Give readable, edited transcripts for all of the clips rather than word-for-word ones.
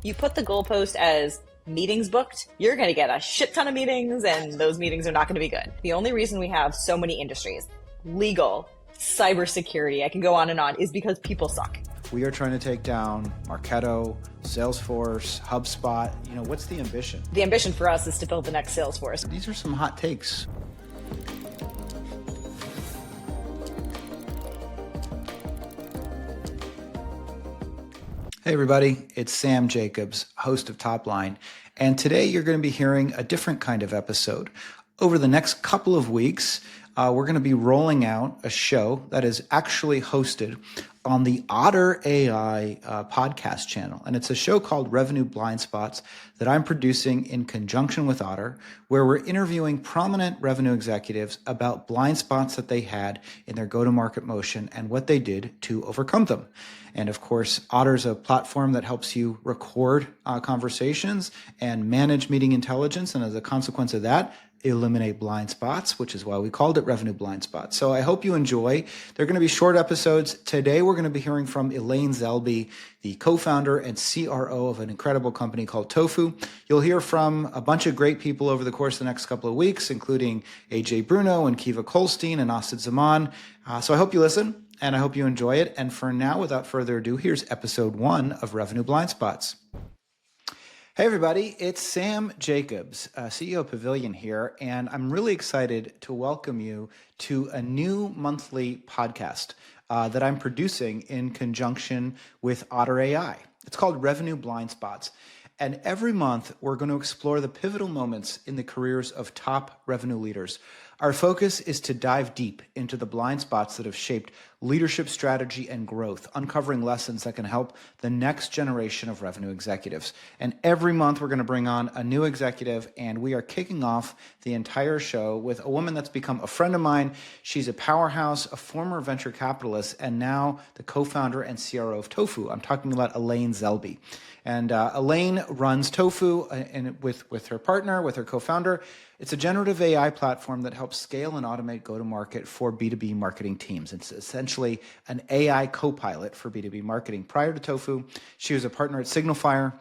You put the goalpost as meetings booked, you're going to get a shit ton of meetings, and those meetings are not going to be good. The only reason we have so many industries, legal, cybersecurity, I can go on and on, is because people suck. We are trying to take down Marketo, Salesforce, HubSpot. What's the ambition? The ambition for us is to build the next Salesforce. These are some hot takes. Hey everybody, it's Sam Jacobs, host of Top Line, and today you're going to be hearing a different kind of episode. Over the next couple of weeks, we're going to be rolling out a show that is actually hosted on the Otter AI podcast channel. And it's a show called Revenue Blind Spots that I'm producing in conjunction with Otter, where we're interviewing prominent revenue executives about blind spots that they had in their go-to-market motion and what they did to overcome them. And of course, Otter's a platform that helps you record conversations and manage meeting intelligence. And as a consequence of that, eliminate blind spots, which is why we called it Revenue Blind Spots. So I hope you enjoy. They're going to be short episodes. Today, we're going to be hearing from Elaine Zelby, the co-founder and CRO of an incredible company called Tofu. You'll hear from a bunch of great people over the course of the next couple of weeks, including AJ Bruno and Kiva Kolstein and Asid Zaman. So I hope you listen and I hope you enjoy it. And for now, without further ado, here's episode 1 of Revenue Blind Spots. Hey everybody, it's Sam Jacobs, CEO of Pavilion here, and I'm really excited to welcome you to a new monthly podcast that I'm producing in conjunction with Otter AI. It's called Revenue Blind Spots, and every month we're going to explore the pivotal moments in the careers of top revenue leaders. Our focus is to dive deep into the blind spots that have shaped leadership strategy and growth, uncovering lessons that can help the next generation of revenue executives. And every month we're going to bring on a new executive, and we are kicking off the entire show with a woman that's become a friend of mine. She's a powerhouse, a former venture capitalist, and now the co-founder and CRO of Tofu. I'm talking about Elaine Zelby. And Elaine runs Tofu with her partner, with her co-founder. It's a generative AI platform that helps scale and automate go-to-market for B2B marketing teams. It's essentially an AI co-pilot for B2B marketing. Prior to Tofu, she was a partner at Signalfire,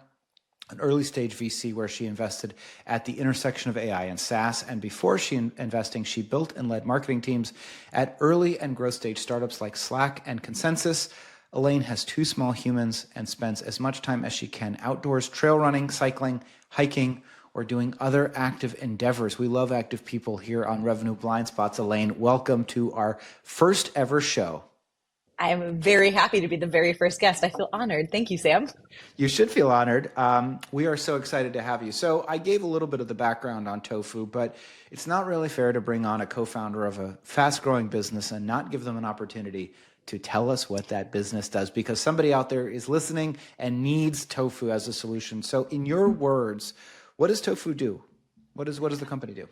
an early-stage VC where she invested at the intersection of AI and SaaS. And before investing, she built and led marketing teams at early and growth-stage startups like Slack and Consensus. Elaine has 2 small humans and spends as much time as she can outdoors, trail running, cycling, hiking, or doing other active endeavors. We love active people here on Revenue Blind Spots. Elaine, welcome to our first ever show. I am very happy to be the very first guest. I feel honored. Thank you, Sam. You should feel honored. We are so excited to have you. So I gave a little bit of the background on Tofu, but it's not really fair to bring on a co-founder of a fast-growing business and not give them an opportunity to tell us what that business does, because somebody out there is listening and needs Tofu as a solution. So in your words, what does Tofu do? What does the company do?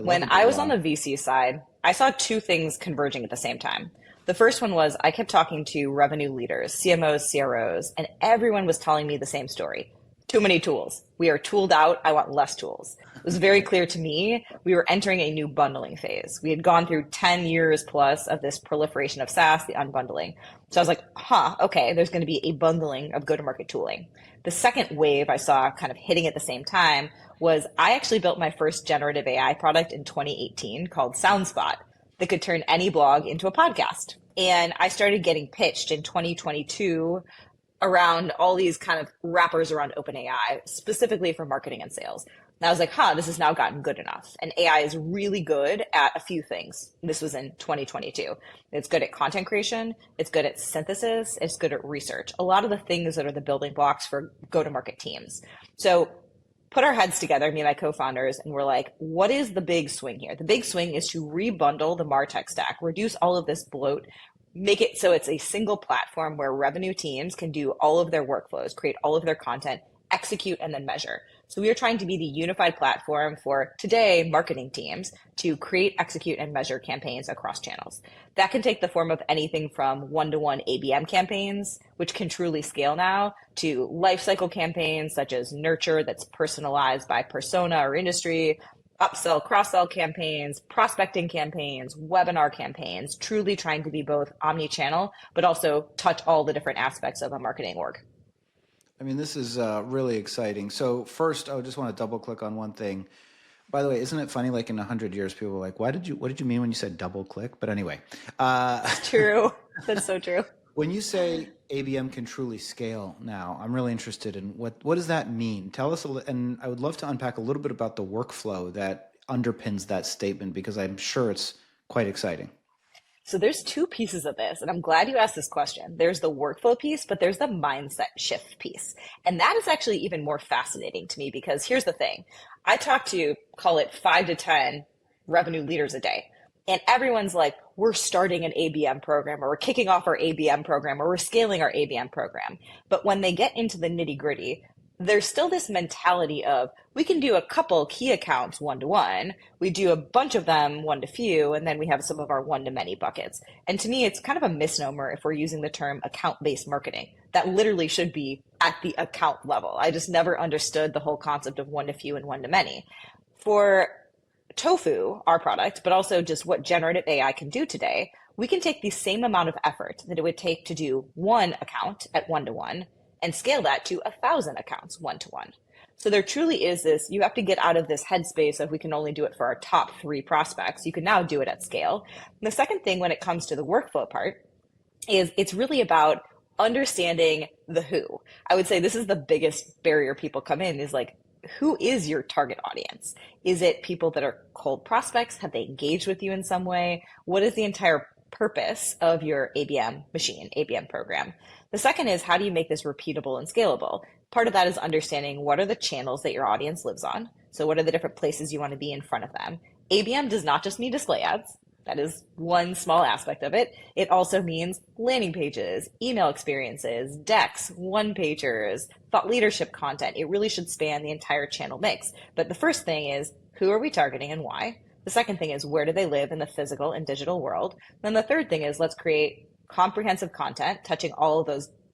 When I was on the VC side, I saw 2 things converging at the same time. The first one was I kept talking to revenue leaders, CMOs, CROs, and everyone was telling me the same story. Too many tools. We are tooled out. I want less tools. It was very clear to me we were entering a new bundling phase. We had gone through 10 years plus of this proliferation of SaaS, the unbundling. So I was like, okay, there's going to be a bundling of go-to-market tooling. The second wave I saw kind of hitting at the same time was I actually built my first generative AI product in 2018 called SoundSpot that could turn any blog into a podcast. And I started getting pitched in 2022 around all these kind of wrappers around OpenAI, specifically for marketing and sales. And I was like, this has now gotten good enough. And AI is really good at a few things. This was in 2022. It's good at content creation. It's good at synthesis. It's good at research. A lot of the things that are the building blocks for go-to-market teams. So put our heads together, me and my co-founders, and we're like, what is the big swing here? The big swing is to rebundle the MarTech stack, reduce all of this bloat, make it so it's a single platform where revenue teams can do all of their workflows, create all of their content, execute, and then measure. So we are trying to be the unified platform for today marketing teams to create, execute, and measure campaigns across channels. That can take the form of anything from one-to-one ABM campaigns, which can truly scale now, to lifecycle campaigns such as nurture that's personalized by persona or industry, upsell, cross-sell campaigns, prospecting campaigns, webinar campaigns, truly trying to be both omni-channel, but also touch all the different aspects of a marketing org. I mean, this is really exciting. So first, I just want to double click on one thing. By the way, isn't it funny? Like in 100 years, people were like, what did you mean when you said double click? But anyway, uh, It's true. That's so true. when you say ABM can truly scale now, I'm really interested in what does that mean? Tell us, and I would love to unpack a little bit about the workflow that underpins that statement because I'm sure it's quite exciting. So there's two pieces of this, and I'm glad you asked this question. There's the workflow piece, but there's the mindset shift piece. And that is actually even more fascinating to me because here's the thing. I talk to, call it 5 to 10 revenue leaders a day. And everyone's like, we're starting an ABM program, or we're kicking off our ABM program, or we're scaling our ABM program. But when they get into the nitty gritty, there's still this mentality of we can do a couple key accounts one to one, we do a bunch of them one to few, and then we have some of our one to many buckets. And to me, it's kind of a misnomer if we're using the term account based marketing. That literally should be at the account level. I just never understood the whole concept of one to few and one to many. For Tofu, our product, but also just what generative AI can do today, we can take the same amount of effort that it would take to do one account at one to one and scale that to 1,000 accounts one to one. So there truly is this, you have to get out of this headspace of we can only do it for our top 3 prospects. You can now do it at scale. And the second thing when it comes to the workflow part is it's really about understanding the who. I would say this is the biggest barrier people come in is like, who is your target audience? Is it people that are cold prospects? Have they engaged with you in some way? What is the entire purpose of your ABM machine, ABM program? The second is how do you make this repeatable and scalable? Part of that is understanding what are the channels that your audience lives on. So what are the different places you want to be in front of them? ABM does not just mean display ads. That is one small aspect of it. It also means landing pages, email experiences, decks, one-pagers, thought leadership content. It really should span the entire channel mix. But the first thing is, who are we targeting and why? The second thing is, where do they live in the physical and digital world? Then the third thing is, let's create comprehensive content touching all of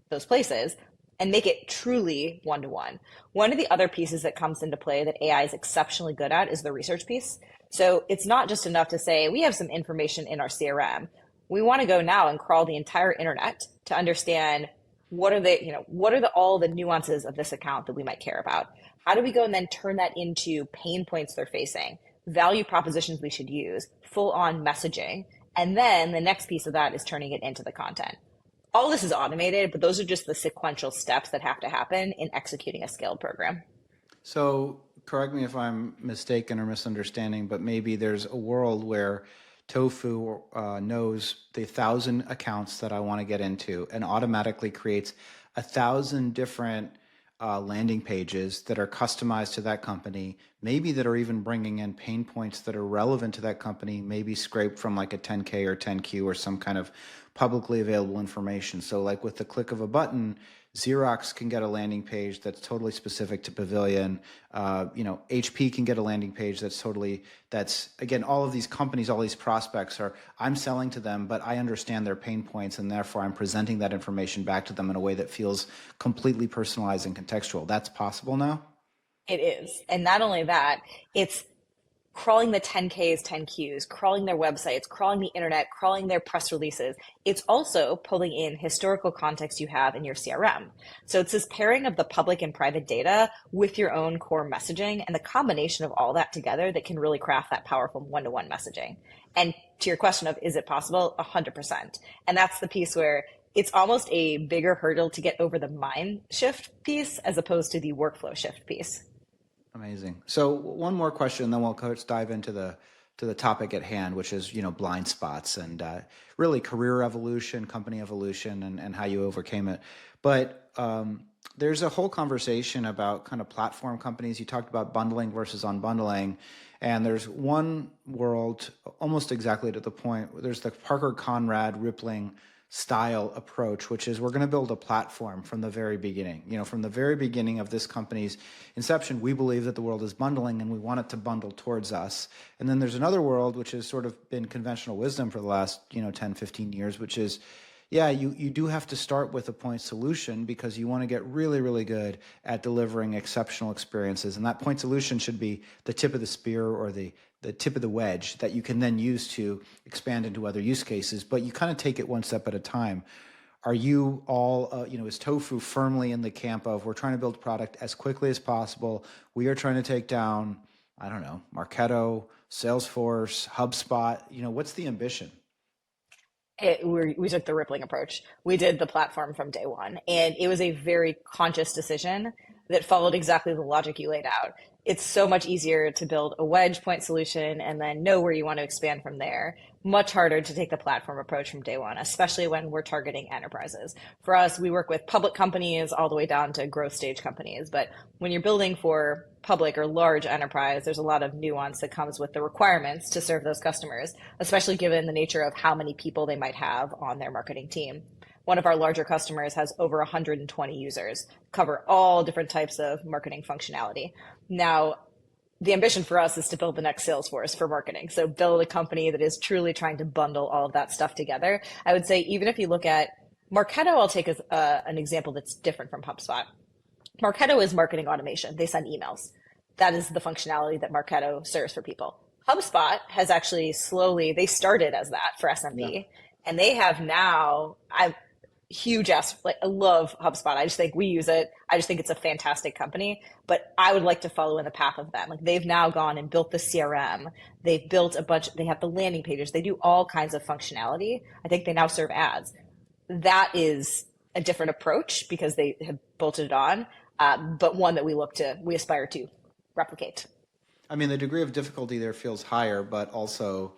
those places and make it truly one-to-one. One of the other pieces that comes into play that AI is exceptionally good at is the research piece. So it's not just enough to say, we have some information in our CRM. We want to go now and crawl the entire internet to understand what are all the nuances of this account that we might care about? How do we go and then turn that into pain points they're facing, value propositions we should use, full on messaging? And then the next piece of that is turning it into the content. All this is automated, but those are just the sequential steps that have to happen in executing a scaled program. So correct me if I'm mistaken or misunderstanding, but maybe there's a world where Tofu knows the 1,000 accounts that I want to get into and automatically creates 1,000 different landing pages that are customized to that company, maybe that are even bringing in pain points that are relevant to that company, maybe scraped from like a 10K or 10Q or some kind of publicly available information. So like with the click of a button, Xerox can get a landing page that's totally specific to Pavilion. HP can get a landing page that's again, all of these companies, all these prospects I'm selling to them, but I understand their pain points and therefore I'm presenting that information back to them in a way that feels completely personalized and contextual. That's possible now? It is. And not only that, it's crawling the 10Ks, 10Qs, crawling their websites, crawling the internet, crawling their press releases. It's also pulling in historical context you have in your CRM. So it's this pairing of the public and private data with your own core messaging and the combination of all that together that can really craft that powerful one-to-one messaging. And to your question of, is it possible? 100%. And that's the piece where it's almost a bigger hurdle to get over the mind shift piece as opposed to the workflow shift piece. Amazing. So one more question, then we'll dive into the topic at hand, which is blind spots and really career evolution, company evolution, and how you overcame it. But there's a whole conversation about kind of platform companies. You talked about bundling versus unbundling, and there's one world almost exactly to the point. There's the Parker Conrad Rippling style approach, which is we're going to build a platform from the very beginning. From the very beginning of this company's inception, we believe that the world is bundling and we want it to bundle towards us. And then there's another world, which has sort of been conventional wisdom for the last 10, 15 years, which is, yeah, you do have to start with a point solution because you want to get really, really good at delivering exceptional experiences. And that point solution should be the tip of the spear or the tip of the wedge that you can then use to expand into other use cases, but you kind of take it one step at a time. Are you all, is Tofu firmly in the camp of we're trying to build product as quickly as possible? We are trying to take down, I don't know, Marketo, Salesforce, HubSpot. What's the ambition? We took the rippling approach. We did the platform from day one, and it was a very conscious decision that followed exactly the logic you laid out. It's so much easier to build a wedge point solution and then know where you want to expand from there. Much harder to take the platform approach from day one, especially when we're targeting enterprises. For us, we work with public companies all the way down to growth stage companies. But when you're building for public or large enterprise, there's a lot of nuance that comes with the requirements to serve those customers, especially given the nature of how many people they might have on their marketing team. One of our larger customers has over 120 users, cover all different types of marketing functionality. Now, the ambition for us is to build the next Salesforce for marketing. So build a company that is truly trying to bundle all of that stuff together. I would say even if you look at Marketo, I'll take as an example that's different from HubSpot. Marketo is marketing automation. They send emails. That is the functionality that Marketo serves for people. HubSpot has actually they started as that for SMB. And they have now, I love HubSpot. I just think we use it. I just think it's a fantastic company, but I would like to follow in the path of them. Like they've now gone and built the CRM. They've built they have the landing pages. They do all kinds of functionality. I think they now serve ads. That is a different approach because they have bolted it on, but one that we aspire to replicate. I mean, the degree of difficulty there feels higher, but also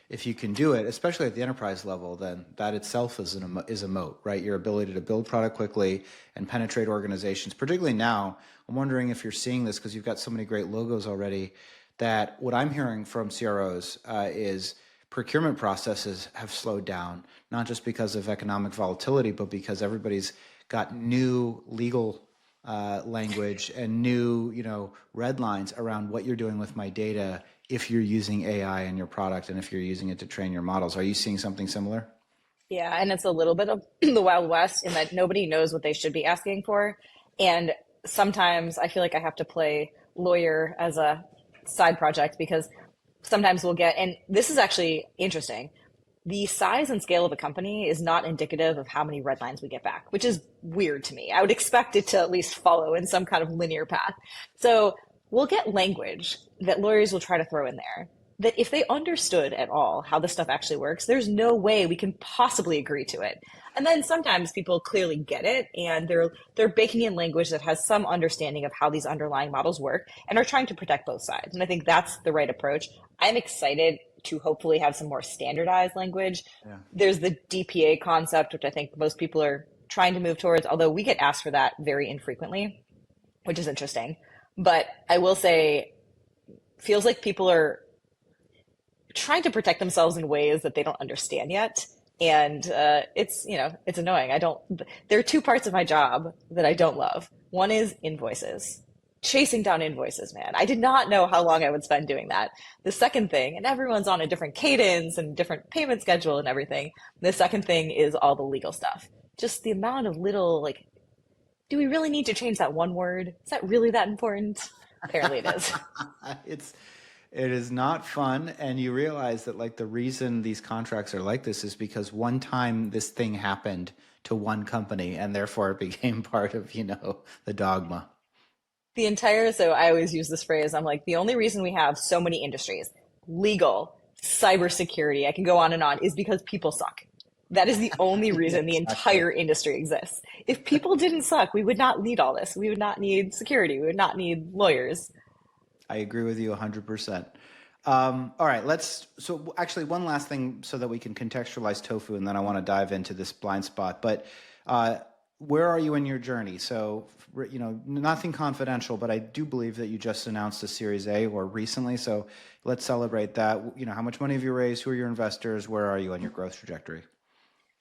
if you can do it, especially at the enterprise level, then that itself is a moat, right? Your ability to build product quickly and penetrate organizations, particularly now. I'm wondering if you're seeing this because you've got so many great logos already, that what I'm hearing from CROs is procurement processes have slowed down, not just because of economic volatility, but because everybody's got new legal language and new, red lines around what you're doing with my data if you're using AI in your product and if you're using it to train your models. Are you seeing something similar? Yeah, and it's a little bit of the Wild West in that nobody knows what they should be asking for. And sometimes I feel like I have to play lawyer as a side project because sometimes and this is actually interesting, the size and scale of a company is not indicative of how many red lines we get back, which is weird to me. I would expect it to at least follow in some kind of linear path. So we'll get language that lawyers will try to throw in there that if they understood at all how this stuff actually works, there's no way we can possibly agree to it. And then sometimes people clearly get it and they're baking in language that has some understanding of how these underlying models work and are trying to protect both sides. And I think that's the right approach. I'm excited to hopefully have some more standardized language. Yeah. There's the DPA concept, which I think most people are trying to move towards, although we get asked for that very infrequently, which is interesting. But I will say, feels like people are trying to protect themselves in ways that they don't understand yet. And it's annoying. There are two parts of my job that I don't love. One is invoices, chasing down invoices, man. I did not know how long I would spend doing that. The second thing, and everyone's on a different cadence and different payment schedule and everything. The second thing is all the legal stuff. Just the amount of little, do we really need to change that one word? Is that really that important? Apparently it is. It is not fun. And you realize that the reason these contracts are like this is because one time this thing happened to one company and therefore it became part of, the dogma. So I always use this phrase. I'm like, the only reason we have so many industries, legal, cybersecurity, I can go on and on, is because people suck. That is the only reason the entire industry exists. If people didn't suck, we would not need all this. We would not need security. We would not need lawyers. I agree with you 100%. All right, so actually one last thing so that we can contextualize Tofu, and then I want to dive into this blind spot. But where are you in your journey? So, nothing confidential, but I do believe that you just announced a Series A or recently. So let's celebrate that. How much money have you raised? Who are your investors? Where are you on your growth trajectory?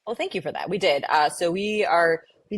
Well, thank you for that. We did. So we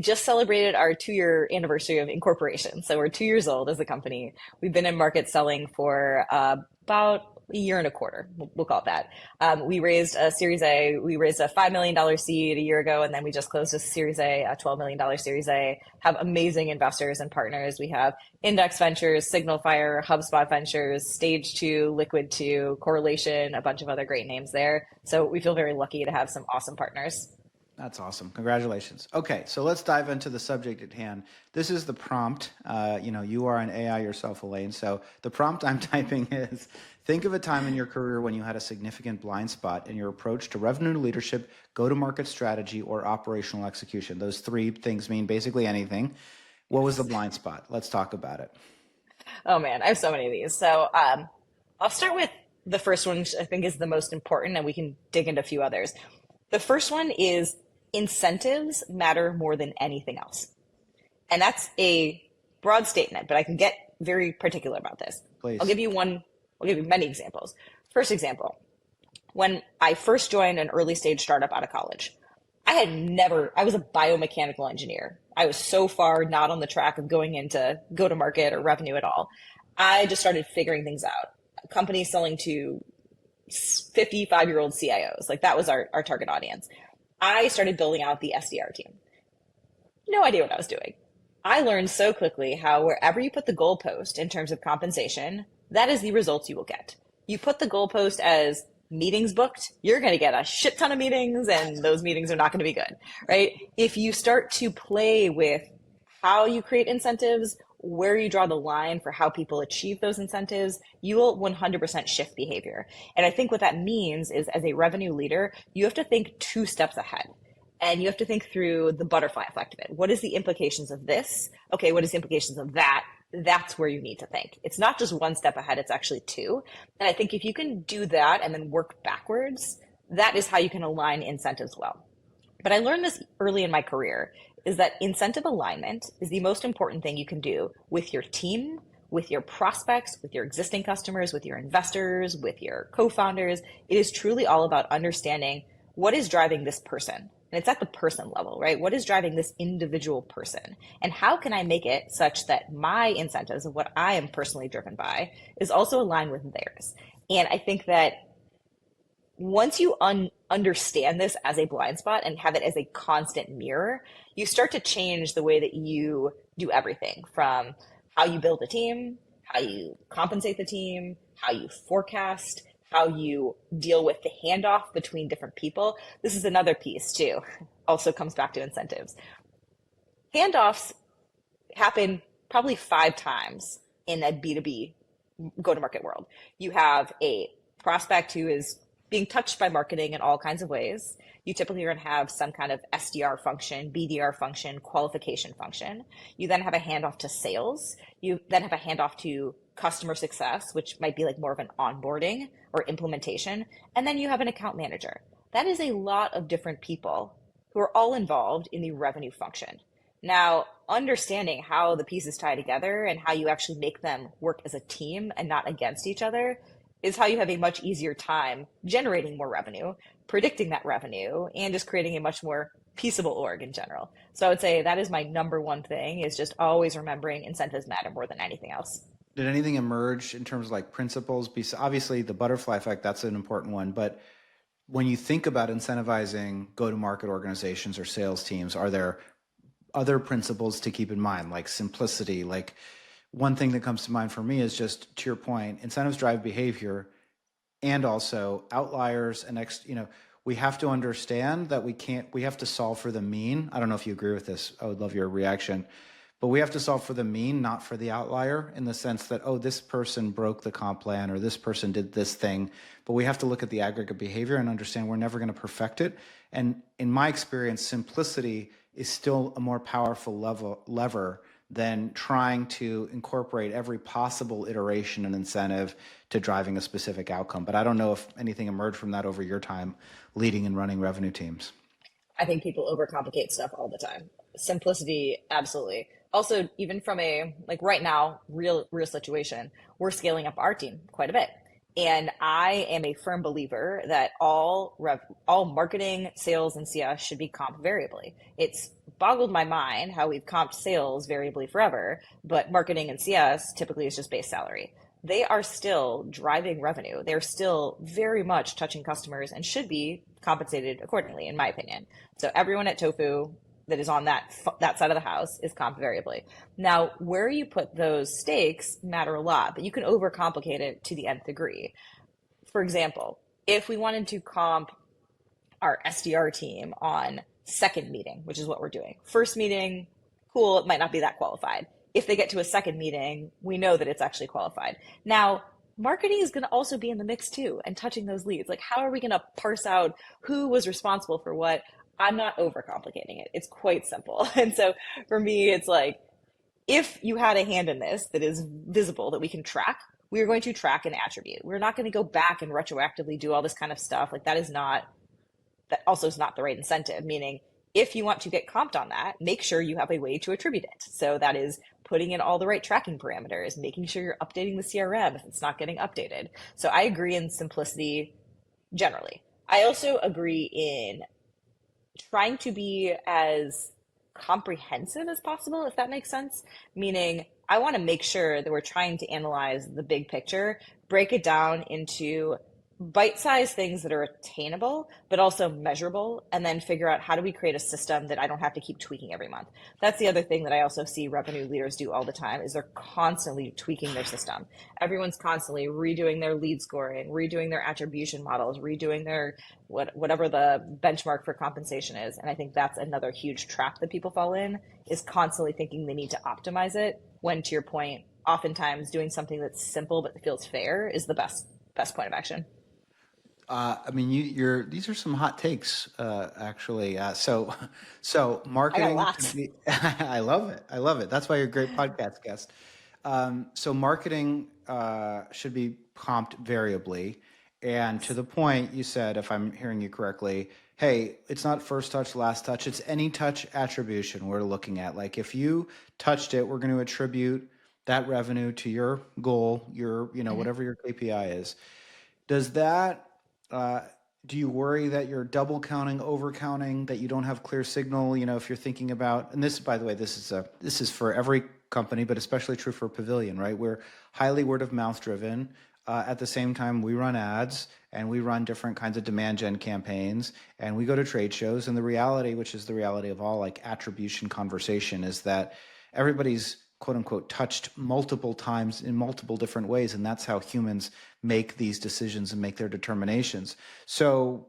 just celebrated our 2-year anniversary of incorporation. So we're 2 years old as a company. We've been in market selling for about a year and a quarter. We'll call it that. We raised a Series A. We raised a $5 million seed a year ago, and then we just closed a Series A, a $12 million Series A. Have amazing investors and partners. We have Index Ventures, Signal Fire, HubSpot Ventures, Stage 2, Liquid 2, Correlation, a bunch of other great names there. So we feel very lucky to have some awesome partners. That's awesome. Congratulations. Okay, so let's dive into the subject at hand. This is the prompt. You are an AI yourself, Elaine. So the prompt I'm typing is think of a time in your career when you had a significant blind spot in your approach to revenue leadership, go to market strategy, or operational execution. Those three things mean basically anything. What was the Yes. blind spot? Let's talk about it. Oh man, I have so many of these. So I'll start with the first one, which I think is the most important, and we can dig into a few others. The first one is incentives matter more than anything else. And that's a broad statement, but I can get very particular about this. I'll Please. give you one, I'll give you many examples. First example, when I first joined an early stage startup out of college, I was a biomechanical engineer. I was so far not on the track of going into go to market or revenue at all. I just started figuring things out. Companies selling to 55-year-old CIOs, like that was our target audience. I started building out the SDR team. No idea what I was doing. I learned so quickly how wherever you put the goalpost in terms of compensation, that is the results you will get. You put the goalpost as meetings booked, you're going to get a shit ton of meetings, and those meetings are not going to be good, right? If you start to play with how you create incentives, where you draw the line for how people achieve those incentives, you will 100% shift behavior. And I think what that means is as a revenue leader, you have to think 2 steps ahead. And you have to think through the butterfly effect of it. What is the implications of this? Okay, what is the implications of that? That's where you need to think. It's not just 1 step ahead, it's actually 2. And I think if you can do that and then work backwards, that is how you can align incentives well. But I learned this early in my career is that incentive alignment is the most important thing you can do with your team, with your prospects, with your existing customers, with your investors, with your co-founders. It is truly all about understanding what is driving this person. And it's at the person level, right? What is driving this individual person? And how can I make it such that my incentives of what I am personally driven by is also aligned with theirs? And I think that once you understand this as a blind spot and have it as a constant mirror, you start to change the way that you do everything from how you build a team, how you compensate the team, how you forecast, how you deal with the handoff between different people. This is another piece too, also comes back to incentives. Handoffs happen probably 5 times in a B2B go-to-market world. You have a prospect who is being touched by marketing in all kinds of ways. You typically are going to have some kind of SDR function, BDR function, qualification function. You then have a handoff to sales. You then have a handoff to customer success, which might be like more of an onboarding or implementation. And then you have an account manager. That is a lot of different people who are all involved in the revenue function. Now, understanding how the pieces tie together and how you actually make them work as a team and not against each other is how you have a much easier time generating more revenue, predicting that revenue, and just creating a much more peaceable org in general. So I would say that is my number one thing, is just always remembering incentives matter more than anything else. Did anything emerge in terms of like principles? Obviously, the butterfly effect, that's an important one. But when you think about incentivizing go-to-market organizations or sales teams, are there other principles to keep in mind, like simplicity? Like one thing that comes to mind for me is just to your point, incentives drive behavior, and also outliers and we have to understand that we have to solve for the mean. I don't know if you agree with this. I would love your reaction. But we have to solve for the mean, not for the outlier, in the sense that, oh, this person broke the comp plan or this person did this thing. But we have to look at the aggregate behavior and understand we're never going to perfect it. And in my experience, simplicity is still a more powerful lever than trying to incorporate every possible iteration and incentive to driving a specific outcome. But I don't know if anything emerged from that over your time leading and running revenue teams. I think people overcomplicate stuff all the time. Simplicity, absolutely. Also, even from a like right now, real situation, we're scaling up our team quite a bit. And I am a firm believer that all marketing, sales, and CS should be comped variably. It's boggled my mind how we've comped sales variably forever, but marketing and CS typically is just base salary. They are still driving revenue. They're still very much touching customers and should be compensated accordingly, in my opinion. So everyone at Tofu that is on that side of the house is comped variably. Now, where you put those stakes matter a lot, but you can overcomplicate it to the nth degree. For example, if we wanted to comp our SDR team on second meeting, which is what we're doing. First meeting, cool, it might not be that qualified. If they get to a second meeting, we know that it's actually qualified. Now, marketing is going to also be in the mix too and touching those leads. Like, how are we going to parse out who was responsible for what? I'm not overcomplicating it. It's quite simple. And so for me, it's like, if you had a hand in this that is visible that we can track, we are going to track an attribute. We're not going to go back and retroactively do all this kind of stuff. Like, that also is not the right incentive, meaning if you want to get comped on that, make sure you have a way to attribute it. So that is putting in all the right tracking parameters, making sure you're updating the CRM if it's not getting updated. So I agree in simplicity generally. I also agree in trying to be as comprehensive as possible, if that makes sense. Meaning, I want to make sure that we're trying to analyze the big picture, break it down into bite-sized things that are attainable, but also measurable, and then figure out how do we create a system that I don't have to keep tweaking every month. That's the other thing that I also see revenue leaders do all the time is they're constantly tweaking their system. Everyone's constantly redoing their lead scoring, redoing their attribution models, redoing their whatever the benchmark for compensation is. And I think that's another huge trap that people fall in, is constantly thinking they need to optimize it, when to your point, oftentimes doing something that's simple but feels fair is the best point of action. I mean, these are some hot takes, actually. So I got marketing should lots. be. I love it. I love it. That's why you're a great podcast guest. So marketing should be comped variably, and to the point you said, if I'm hearing you correctly, hey, it's not first touch, last touch. It's any touch attribution we're looking at. Like if you touched it, we're going to attribute that revenue to your goal, Mhm. whatever your KPI is. Does that uh, do you worry that you're double counting, over counting, that you don't have clear signal? If you're thinking about, and this, by the way, this is for every company, but especially true for Pavilion, right? We're highly word of mouth driven. At the same time, we run ads and we run different kinds of demand gen campaigns, and we go to trade shows. And the reality, which is the reality of all like attribution conversation, is that everybody's quote unquote touched multiple times in multiple different ways, and that's how humans make these decisions and make their determinations. So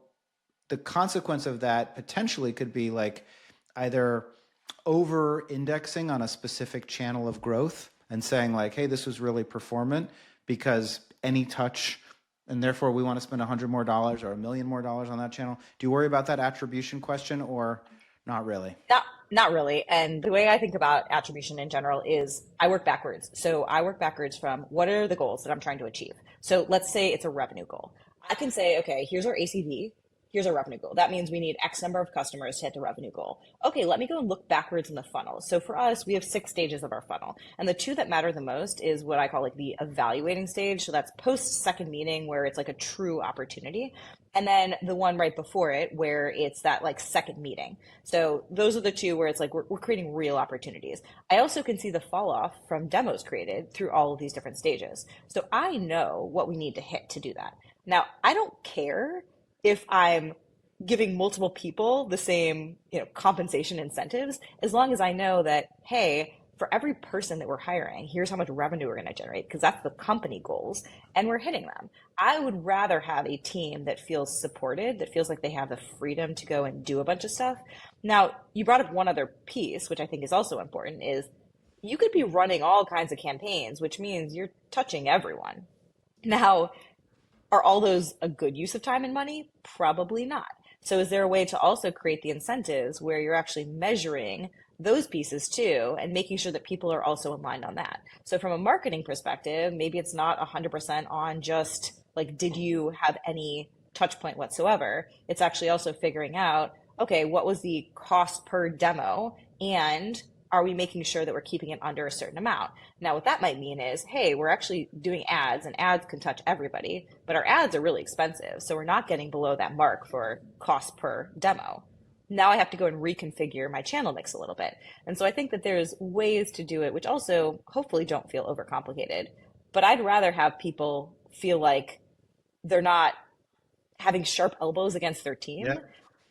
the consequence of that potentially could be like either over indexing on a specific channel of growth and saying like, hey, this was really performant because any touch, and therefore we want to spend $100 more or $1 million more on that channel. Do you worry about that attribution question, or not really? Not really. And the way I think about attribution in general is I work backwards. So I work backwards from what are the goals that I'm trying to achieve. So let's say it's a revenue goal. I can say, okay, here's our ACV. Here's our revenue goal. That means we need X number of customers to hit the revenue goal. Okay, let me go and look backwards in the funnel. So for us, we have 6 stages of our funnel. And the two that matter the most is what I call like the evaluating stage. So that's post second meeting where it's like a true opportunity. And then the one right before it where it's that like second meeting. So those are the two where it's like we're creating real opportunities. I also can see the fall off from demos created through all of these different stages. So I know what we need to hit to do that. Now, I don't care if I'm giving multiple people the same, compensation incentives, as long as I know that, hey, for every person that we're hiring, here's how much revenue we're going to generate, because that's the company goals, and we're hitting them. I would rather have a team that feels supported, that feels like they have the freedom to go and do a bunch of stuff. Now, you brought up one other piece, which I think is also important, is you could be running all kinds of campaigns, which means you're touching everyone. Now, are all those a good use of time and money? Probably not. So is there a way to also create the incentives where you're actually measuring those pieces too and making sure that people are also aligned on that? So from a marketing perspective, maybe it's not 100% on just like, did you have any touch point whatsoever? It's actually also figuring out, okay, what was the cost per demo, and are we making sure that we're keeping it under a certain amount? Now, what that might mean is, hey, we're actually doing ads, and ads can touch everybody, but our ads are really expensive. So we're not getting below that mark for cost per demo. Now I have to go and reconfigure my channel mix a little bit. And so I think that there's ways to do it, which also hopefully don't feel overcomplicated. But I'd rather have people feel like they're not having sharp elbows against their team Yeah.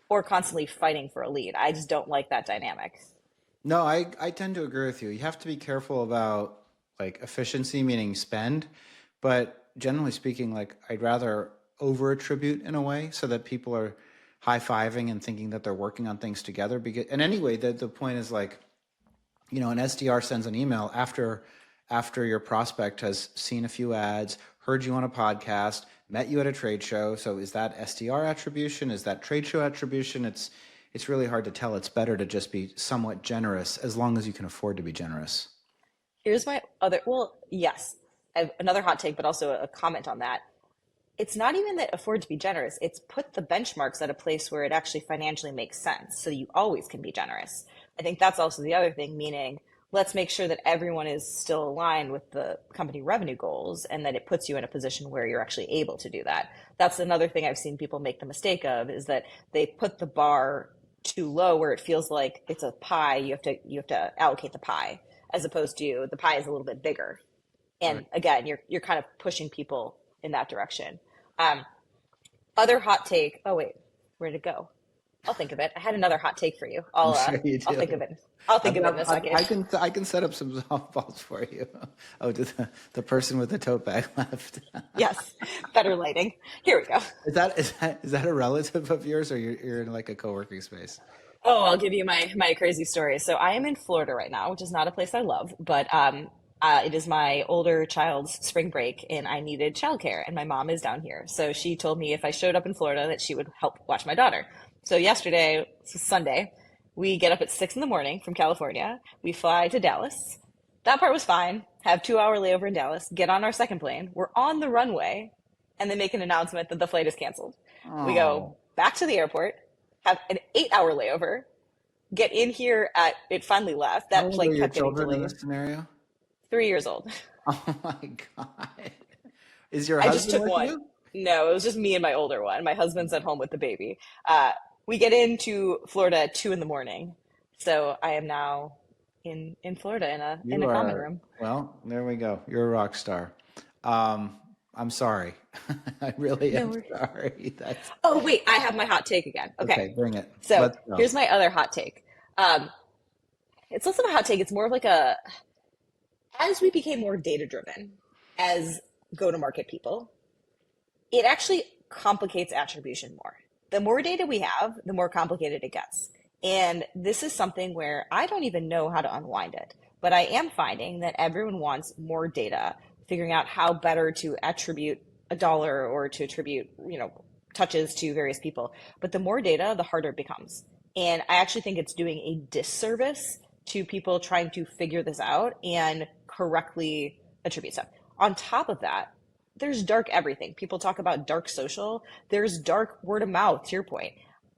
or constantly fighting for a lead. I just don't like that dynamic. No, I tend to agree with you. You have to be careful about like efficiency, meaning spend, but generally speaking, like I'd rather over attribute in a way so that people are high-fiving and thinking that they're working on things together. And anyway, the point is like, an SDR sends an email after your prospect has seen a few ads, heard you on a podcast, met you at a trade show. So is that SDR attribution? Is that trade show attribution? It's really hard to tell. It's better to just be somewhat generous as long as you can afford to be generous. Here's my yes, I have another hot take, but also a comment on that. It's not even that afford to be generous. It's put the benchmarks at a place where it actually financially makes sense. So you always can be generous. I think that's also the other thing, meaning let's make sure that everyone is still aligned with the company revenue goals and that it puts you in a position where you're actually able to do that. That's another thing I've seen people make the mistake of, is that they put the bar too low where it feels like it's a pie. You have to allocate the pie, as opposed to the pie is a little bit bigger. And Right. again, you're kind of pushing people in that direction. Other hot take. Oh wait, where'd it go? I'll think of it. I had another hot take for you. I'm sure you I'll do. think of it. I'll think of it in a second. I can set up some softballs for you. Oh, the person with the tote bag left. Yes, better lighting. Here we go. Is that a relative of yours, or you're in like a co-working space? Oh, I'll give you my crazy story. So I am in Florida right now, which is not a place I love, but it is my older child's spring break, and I needed childcare, and my mom is down here. So she told me if I showed up in Florida that she would help watch my daughter. So yesterday, Sunday, we get up at 6 in the morning from California. We fly to Dallas. That part was fine. Have 2 hour layover in Dallas. Get on our second plane. We're on the runway, and they make an announcement that the flight is canceled. We go Oh, back to the airport, have an 8 hour layover, get in here it finally left. how That old are flight your kept getting children in delayed. this scenario? 3 years old. Oh my God. Is your I just husband took with one. you? No, it was just me and my older one. My husband's at home with the baby. We get into Florida at 2 in the morning. So I am now in Florida in You a common are, room. well, there we go. You're a rock star. I'm sorry. I really No am worries. sorry. That's Oh, wait, I have my hot take again. Okay. okay. Bring it. So Let's go. here's my other hot take. Um, it's less of a hot take. It's more of like as we became more data driven as go to market people, it actually complicates attribution more. The more data we have, the more complicated it gets. And this is something where I don't even know how to unwind it. But I am finding that everyone wants more data, figuring out how better to attribute a dollar or to attribute, touches to various people. But the more data, the harder it becomes. And I actually think it's doing a disservice to people trying to figure this out and correctly attribute stuff. On top of that, there's dark everything. People talk about dark social. There's dark word of mouth, to your point.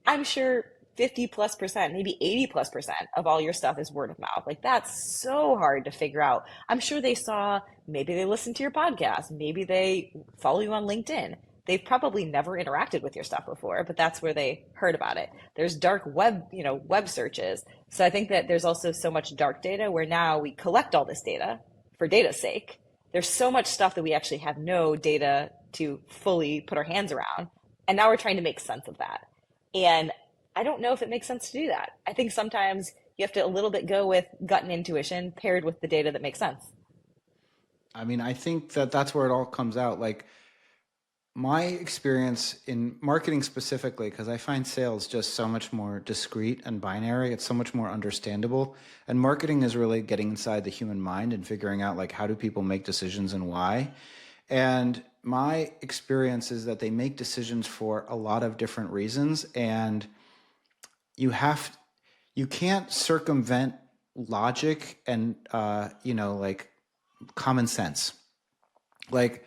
I'm sure 50 plus percent, maybe 80 plus percent of all your stuff is word of mouth. Like that's so hard to figure out. I'm sure maybe they listened to your podcast. Maybe they follow you on LinkedIn. They've probably never interacted with your stuff before, but that's where they heard about it. There's dark web searches. So I think that there's also so much dark data where now we collect all this data for data's sake. There's so much stuff that we actually have no data to fully put our hands around. And now we're trying to make sense of that. And I don't know if it makes sense to do that. I think sometimes you have to a little bit go with gut and intuition paired with the data that makes sense. I mean, I think that that's where it all comes out. Like my experience in marketing specifically, because I find sales just so much more discrete and binary. It's so much more understandable. And marketing is really getting inside the human mind and figuring out like how do people make decisions and why. And my experience is that they make decisions for a lot of different reasons, and you have you can't circumvent logic and like common sense. Like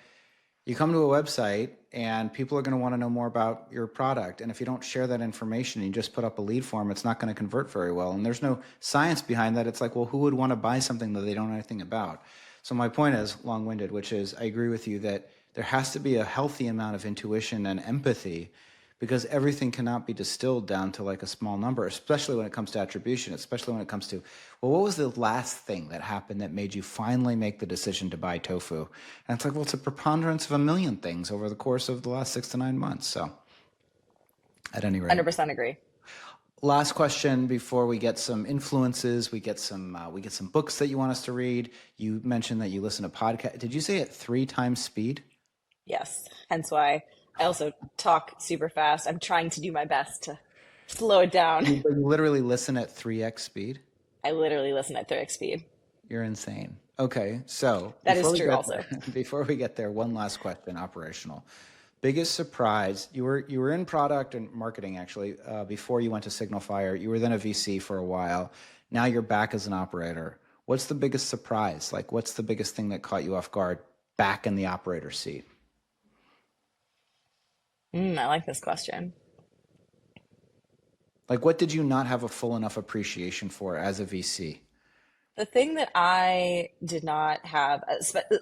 you come to a website and people are going to want to know more about your product, and if you don't share that information, you just put up a lead form, it's not going to convert very well, and there's no science behind that. It's like, well, who would want to buy something that they don't know anything about? So my point is long-winded, which is I agree with you that there has to be a healthy amount of intuition and empathy, because everything cannot be distilled down to like a small number, especially when it comes to attribution, especially when it comes to, well, what was the last thing that happened that made you finally make the decision to buy tofu? And it's like, well, it's a preponderance of a million things over the course of the last 6 to 9 months. So at any rate, 100% agree. last question before we get some influences, we get some books that you want us to read. You mentioned that you listen to podcasts. Did you say at 3 times speed? Yes. Hence why I also talk super fast. I'm trying to do my best to slow it down. You literally listen at 3x speed. I literally listen at 3x speed. You're insane. Okay, so That before is we true get also. there, before we get there, one last question, operational. Biggest surprise, you were in product and marketing actually before you went to Signal Fire. You were then a VC for a while. Now you're back as an operator. What's the biggest surprise? Like, what's the biggest thing that caught you off guard back in the operator seat? I like this question. Like, what did you not have a full enough appreciation for as a VC? The thing that I did not have,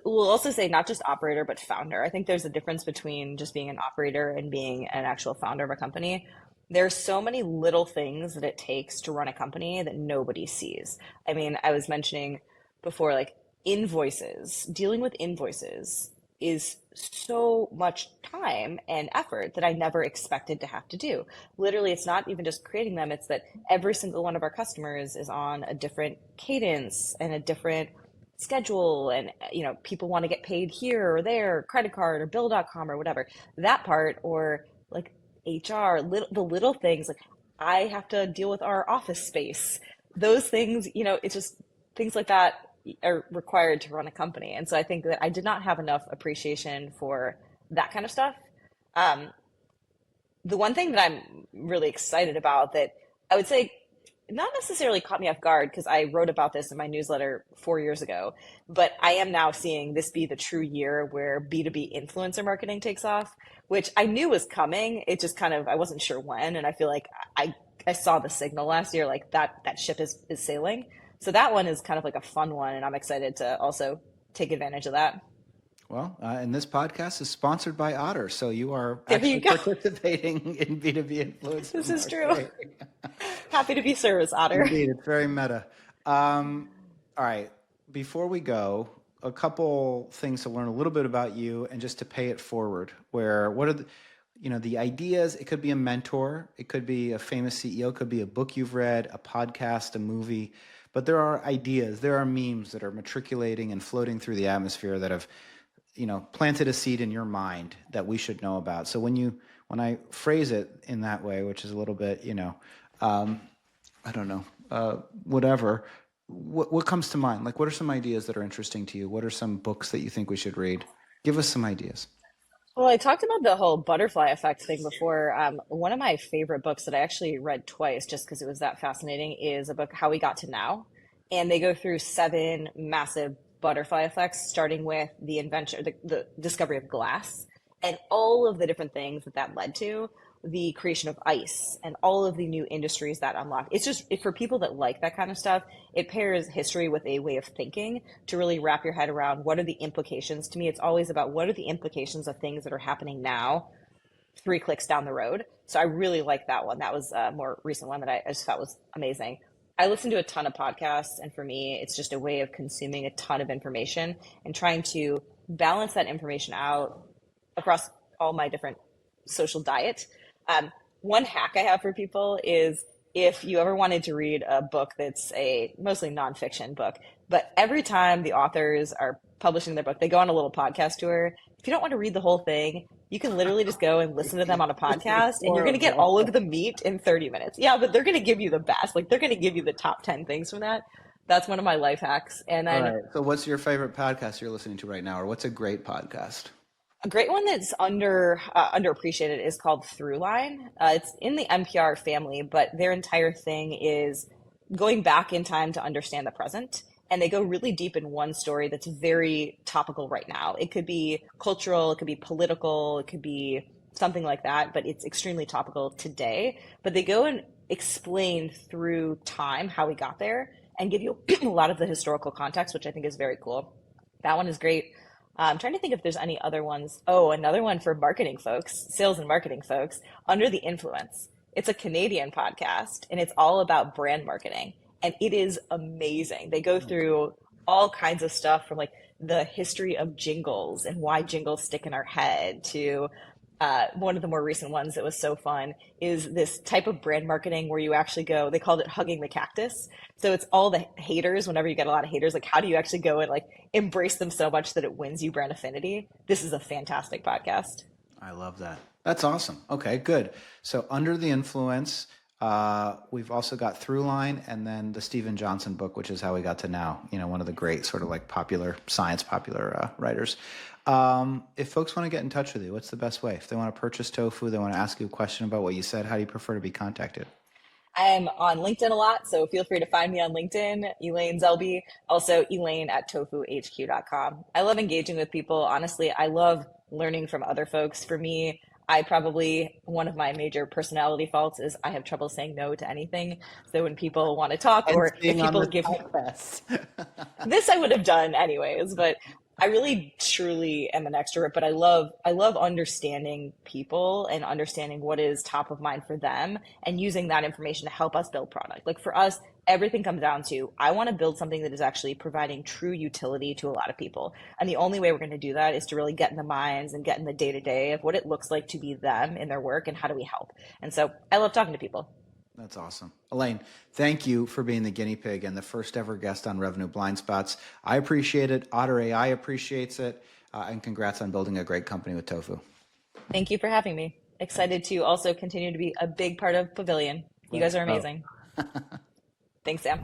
we'll also say not just operator, but founder. I think there's a difference between just being an operator and being an actual founder of a company. There's so many little things that it takes to run a company that nobody sees. I mean, I was mentioning before, like invoices, dealing with invoices is so much time and effort that I never expected to have to do. Literally, it's not even just creating them, it's that every single one of our customers is on a different cadence and a different schedule. And, people want to get paid here or there, credit card or bill.com or whatever. That part, or like HR, the little things, like I have to deal with our office space. Those things, it's just things like that are required to run a company. And so I think that I did not have enough appreciation for that kind of stuff. Um, the one thing that I'm really excited about that I would say not necessarily caught me off guard because I wrote about this in my newsletter 4 years ago, but I am now seeing this be the true year where B2B influencer marketing takes off, which I knew was coming. It just kind of, I wasn't sure when. And I feel like I saw the signal last year, like that ship is sailing. So that one is kind of like a fun one. And I'm excited to also take advantage of that. Well, and this podcast is sponsored by Otter, so you are There you actually go. participating in B2B This influencer is true. marketing. Happy to be service, Otter. Indeed, it's very meta. All right, before we go, a couple things to learn a little bit about you and just to pay it forward. What are the ideas? It could be a mentor, it could be a famous CEO, it could be a book you've read, a podcast, a movie. But there are ideas, there are memes that are matriculating and floating through the atmosphere that have planted a seed in your mind that we should know about. So when I phrase it in that way, which is a little bit, I don't know, whatever, what comes to mind? Like, what are some ideas that are interesting to you? What are some books that you think we should read? Give us some ideas. Well, I talked about the whole butterfly effect thing before. One of my favorite books that I actually read twice just because it was that fascinating is a book, How We Got to Now. And they go through 7 massive butterfly effects, starting with the invention, the discovery of glass, and all of the different things that led to, the creation of ice, and all of the new industries that unlocked. It's just for people that like that kind of stuff, it pairs history with a way of thinking to really wrap your head around what are the implications. To me, it's always about what are the implications of things that are happening now, 3 clicks down the road. So I really like that one. That was a more recent one that I just thought was amazing. I listen to a ton of podcasts, and for me, it's just a way of consuming a ton of information and trying to balance that information out across all my different social diet. One hack I have for people is if you ever wanted to read a book that's a mostly nonfiction book, but every time the authors are publishing their book, they go on a little podcast tour. If you don't want to read the whole thing, you can literally just go and listen to them on a podcast and you're going to get all of the meat in 30 minutes. Yeah, but they're going to give you the best. Like they're going to give you the top 10 things from that. That's one of my life hacks. And All then right. So what's your favorite podcast you're listening to right now, or what's a great podcast? a great one that's underappreciated is called Throughline. It's in the NPR family, but their entire thing is going back in time to understand the present. And they go really deep in one story that's very topical right now. It could be cultural, it could be political, it could be something like that, but it's extremely topical today. But they go and explain through time how we got there and give you a lot of the historical context, which I think is very cool. That one is great. I'm trying to think if there's any other ones. Oh, another one for marketing folks, sales and marketing folks, Under the Influence. It's a Canadian podcast and it's all about brand marketing. And it is amazing. They go through all kinds of stuff from like the history of jingles and why jingles stick in our head to one of the more recent ones that was so fun is this type of brand marketing where you actually go, they called it hugging the cactus. So it's all the haters, whenever you get a lot of haters, like how do you actually go and like embrace them so much that it wins you brand affinity? This is a fantastic podcast. I love that. That's awesome. Okay, good. So under the influence, we've also got Throughline and then the Stephen Johnson book, which is How We Got to Now, one of the great sort of like popular science, popular writers. If folks want to get in touch with you, what's the best way? If they want to purchase Tofu, they want to ask you a question about what you said, how do you prefer to be contacted? I'm on LinkedIn a lot, so feel free to find me on LinkedIn, Elaine Zelby, also Elaine at tofuhq.com. I love engaging with people. Honestly, I love learning from other folks. For me, one of my major personality faults is I have trouble saying no to anything. So when people want to talk, And or if being on people this give me podcast. this, I would have done anyways, but I really truly am an extrovert, but I love understanding people and understanding what is top of mind for them and using that information to help us build product. Like for us, everything comes down to I want to build something that is actually providing true utility to a lot of people. And the only way we're going to do that is to really get in the minds and get in the day-to-day of what it looks like to be them in their work and how do we help. And so I love talking to people. That's awesome. Elaine, thank you for being the guinea pig and the first ever guest on Revenue Blind Spots. I appreciate it. Otter AI appreciates it. And congrats on building a great company with Tofu. Thank you for having me. Excited to also continue to be a big part of Pavilion. You guys Let's are go. amazing. Thanks, Sam.